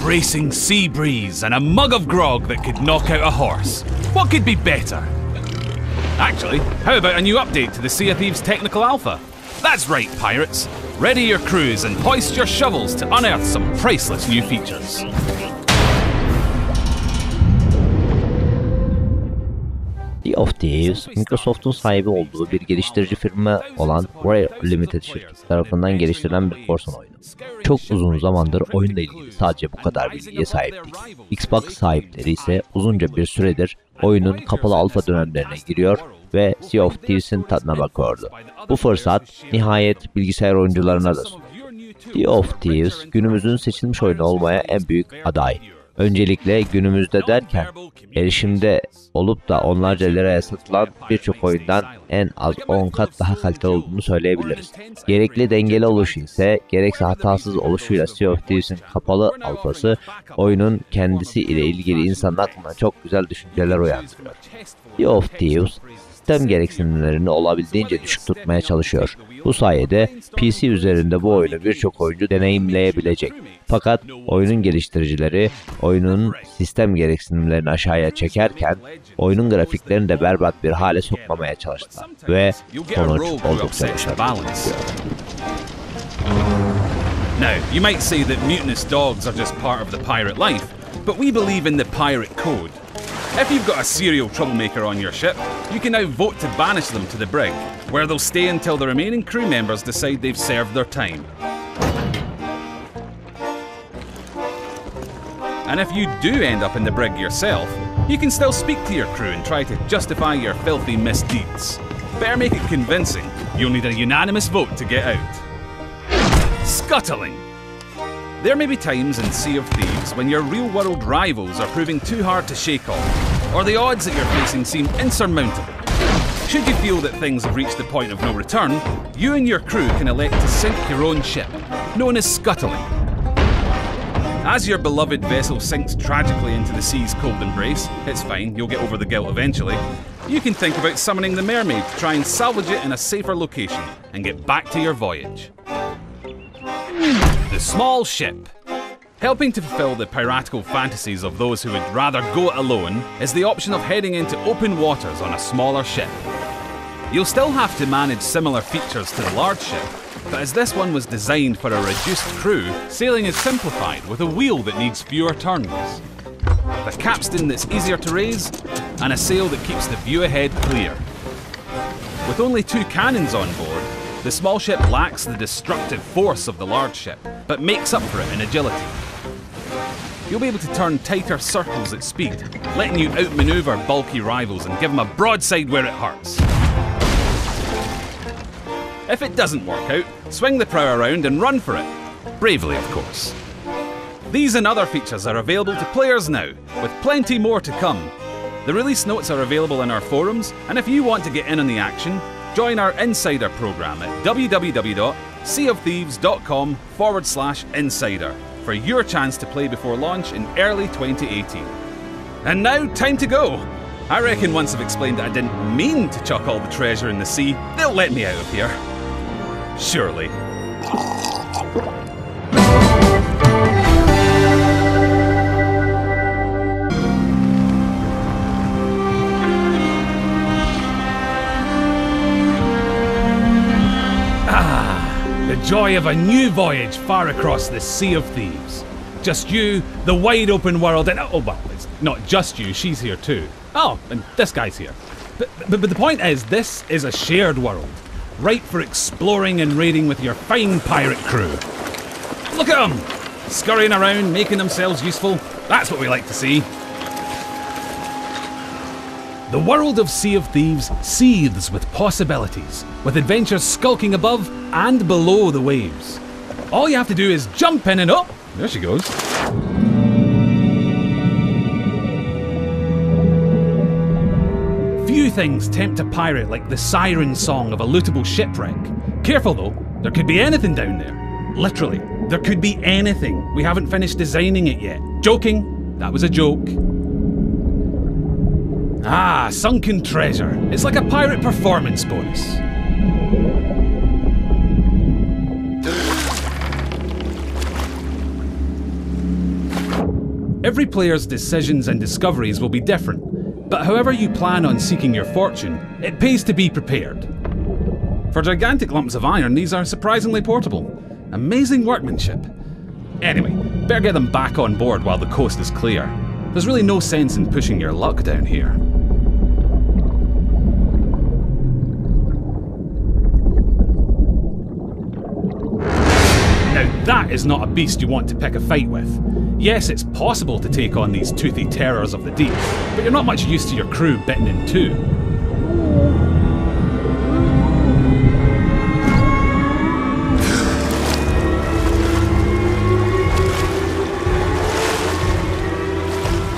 bracing sea breeze and a mug of grog that could knock out a horse. What could be better? Actually, how about a new update to the Sea of Thieves Technical Alpha? That's right, pirates. Ready your crews and hoist your shovels to unearth some priceless new features. Sea of Thieves, Microsoft'un sahibi olduğu bir geliştirici firma olan Rare Limited şirketi tarafından geliştirilen bir korsan oyunu. Çok uzun zamandır oyunla ilgili sadece bu kadar bilgiye sahiptik. Xbox sahipleri ise uzunca bir süredir oyunun kapalı alfa dönemlerine giriyor ve Sea of Thieves'in tadına bakıyordu. Bu fırsat nihayet bilgisayar oyuncularına da sunuldu. Sea of Thieves günümüzün seçilmiş oyunu olmaya en büyük aday. Öncelikle günümüzde derken erişimde olup da onlarca liraya satılan birçok oyundan en az 10 kat daha kaliteli olduğunu söyleyebiliriz. Gerekli dengeli oluşu ise gerekse hatasız oluşuyla Sea of Thieves'in kapalı alfası oyunun kendisi ile ilgili insanın aklına çok güzel düşünceler uyandırıyor. Sea of Thieves sistem gereksinimlerini olabildiğince düşük tutmaya çalışıyor. Bu sayede PC üzerinde bu oyunu birçok oyuncu deneyimleyebilecek. Fakat oyunun geliştiricileri oyunun sistem gereksinimlerini aşağıya çekerken oyunun grafiklerini de berbat bir hale sokmamaya çalıştılar ve sonuç oldukça başarılı. Now, you might say that mutinous dogs are just part of the pirate life, but we believe in the pirate code. If you've got a serial troublemaker on your ship, you can now vote to banish them to the brig, where they'll stay until the remaining crew members decide they've served their time. And if you do end up in the brig yourself, you can still speak to your crew and try to justify your filthy misdeeds. Better make it convincing. You'll need a unanimous vote to get out. Scuttling. There may be times in Sea of Thieves when your real-world rivals are proving too hard to shake off, or the odds that you're facing seem insurmountable. Should you feel that things have reached the point of no return, you and your crew can elect to sink your own ship, known as scuttling. As your beloved vessel sinks tragically into the sea's cold embrace, it's fine, you'll get over the guilt eventually, you can think about summoning the mermaid to try and salvage it in a safer location and get back to your voyage. The small ship. Helping to fulfill the piratical fantasies of those who would rather go it alone is the option of heading into open waters on a smaller ship. You'll still have to manage similar features to the large ship, but as this one was designed for a reduced crew, sailing is simplified with a wheel that needs fewer turns, a capstan that's easier to raise, and a sail that keeps the view ahead clear. With only 2 cannons on board, the small ship lacks the destructive force of the large ship, but makes up for it in agility. You'll be able to turn tighter circles at speed, letting you outmaneuver bulky rivals and give them a broadside where it hurts. If it doesn't work out, swing the prow around and run for it. Bravely, of course. These and other features are available to players now, with plenty more to come. The release notes are available in our forums, and if you want to get in on the action, join our Insider program at www.seaofthieves.com/insider for your chance to play before launch in early 2018. And now, time to go! I reckon once I've explained that I didn't mean to chuck all the treasure in the sea, they'll let me out of here. Surely. The joy of a new voyage far across the Sea of Thieves. Just you, the wide open world, and oh well, it's not just you, she's here too. Oh, and this guy's here. But the point is, this is a shared world, ripe for exploring and raiding with your fine pirate crew. Look at them! Scurrying around, making themselves useful. That's what we like to see. The world of Sea of Thieves seethes with possibilities, with adventures skulking above and below the waves. All you have to do is jump in and oh, there she goes. Few things tempt a pirate like the siren song of a lootable shipwreck. Careful though, there could be anything down there. Literally, there could be anything. We haven't finished designing it yet. Joking, that was a joke. Ah, sunken treasure. It's like a pirate performance bonus. Every player's decisions and discoveries will be different, but however you plan on seeking your fortune, it pays to be prepared. For gigantic lumps of iron, these are surprisingly portable. Amazing workmanship. Anyway, better get them back on board while the coast is clear. There's really no sense in pushing your luck down here. Now that is not a beast you want to pick a fight with. Yes, it's possible to take on these toothy terrors of the deep, but you're not much used to your crew bitten in two.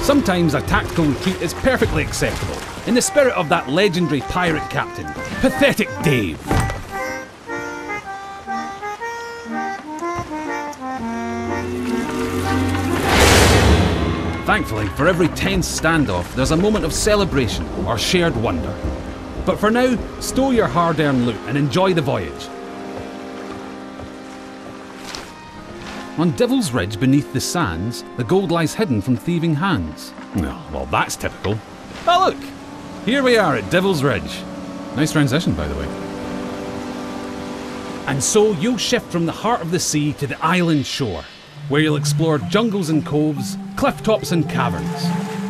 Sometimes a tactical retreat is perfectly acceptable, in the spirit of that legendary pirate captain, Pathetic Dave. Thankfully, for every tense standoff, there's a moment of celebration or shared wonder. But for now, stow your hard-earned loot and enjoy the voyage. On Devil's Ridge beneath the sands, the gold lies hidden from thieving hands. Oh, well, that's typical. Oh look! Here we are at Devil's Ridge. Nice transition, by the way. And so you'll shift from the heart of the sea to the island shore, where you'll explore jungles and coves, cliff tops and caverns.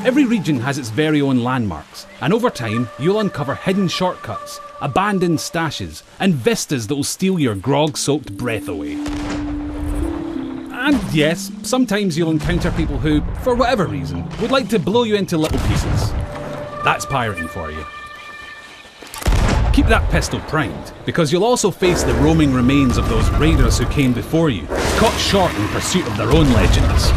Every region has its very own landmarks, and over time you'll uncover hidden shortcuts, abandoned stashes, and vistas that will steal your grog-soaked breath away. And yes, sometimes you'll encounter people who, for whatever reason, would like to blow you into little pieces. That's pirating for you. Keep that pistol primed, because you'll also face the roaming remains of those raiders who came before you, caught short in pursuit of their own legends.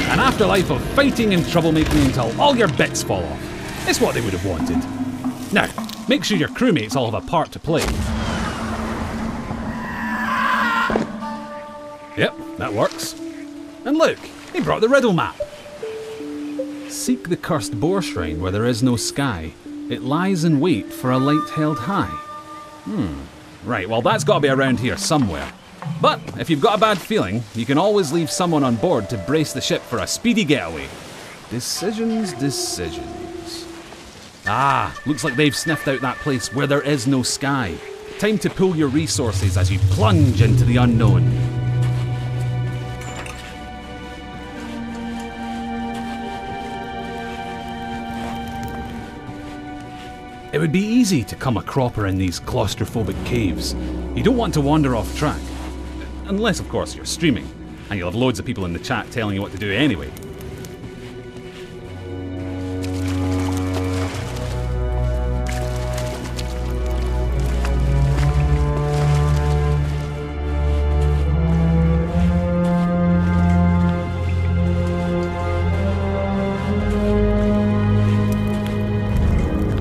An afterlife of fighting and troublemaking until all your bits fall off. It's what they would have wanted. Now, make sure your crewmates all have a part to play. Yep, that works. And look, he brought the riddle map. Seek the cursed boar shrine where there is no sky. It lies in wait for a light held high. Right, well that's got to be around here somewhere. But if you've got a bad feeling, you can always leave someone on board to brace the ship for a speedy getaway. Decisions. Ah, looks like they've sniffed out that place where there is no sky. Time to pool your resources as you plunge into the unknown. It would be easy to come a cropper in these claustrophobic caves. You don't want to wander off track. Unless, of course, you're streaming, and you'll have loads of people in the chat telling you what to do anyway.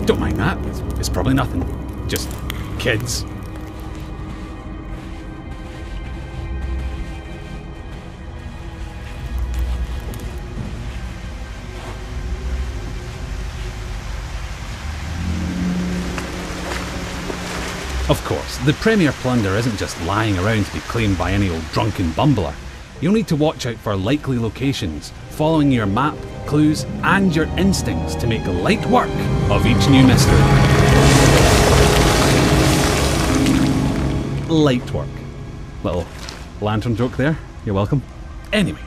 Don't mind that, it's probably nothing. Just kids. Of course, the premier plunder isn't just lying around to be claimed by any old drunken bumbler. You'll need to watch out for likely locations, following your map, clues, and your instincts to make light work of each new mystery. Light work. Little lantern joke there, you're welcome. Anyway,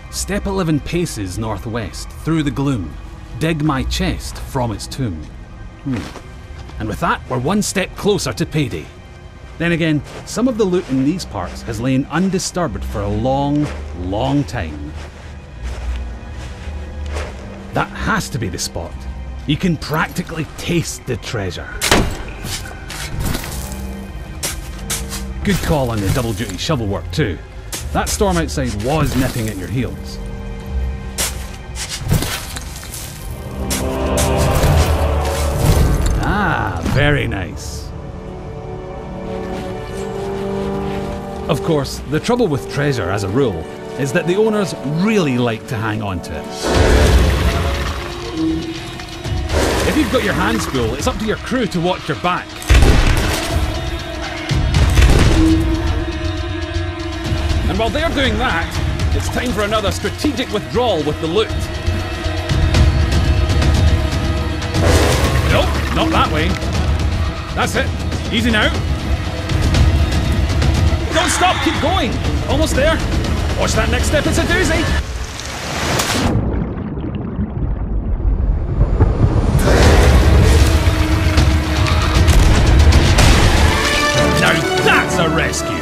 step 11 paces northwest, through the gloom. Dig my chest from its tomb. And with that, we're one step closer to payday. Then again, some of the loot in these parts has lain undisturbed for a long, long time. That has to be the spot. You can practically taste the treasure. Good call on the double duty shovel work too. That storm outside was nipping at your heels. Ah, very nice. Of course, the trouble with treasure as a rule is that the owners really like to hang on to it. If you've got your hands full, it's up to your crew to watch your back. And while they're doing that, it's time for another strategic withdrawal with the loot. Nope, not that way. That's it. Easy now. Don't stop, keep going. Almost there. Watch that next step, it's a doozy. Now that's a rescue.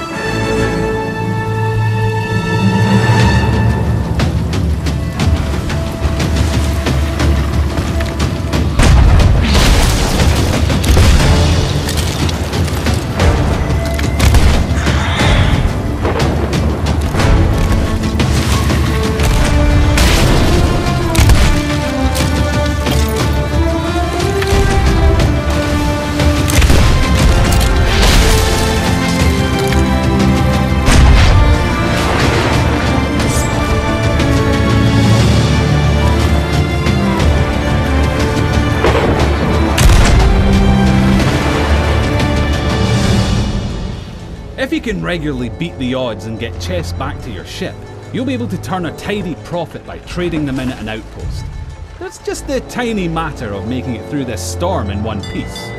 If you can regularly beat the odds and get chests back to your ship, you'll be able to turn a tidy profit by trading them in at an outpost. It's just the tiny matter of making it through this storm in one piece.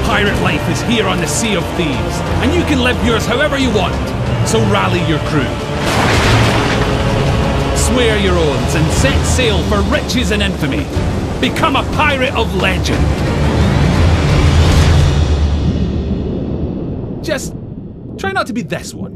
Pirate life is here on the Sea of Thieves, and you can live yours however you want, so rally your crew. Swear your oaths and set sail for riches and infamy. Become a pirate of legend. Just try not to be this one.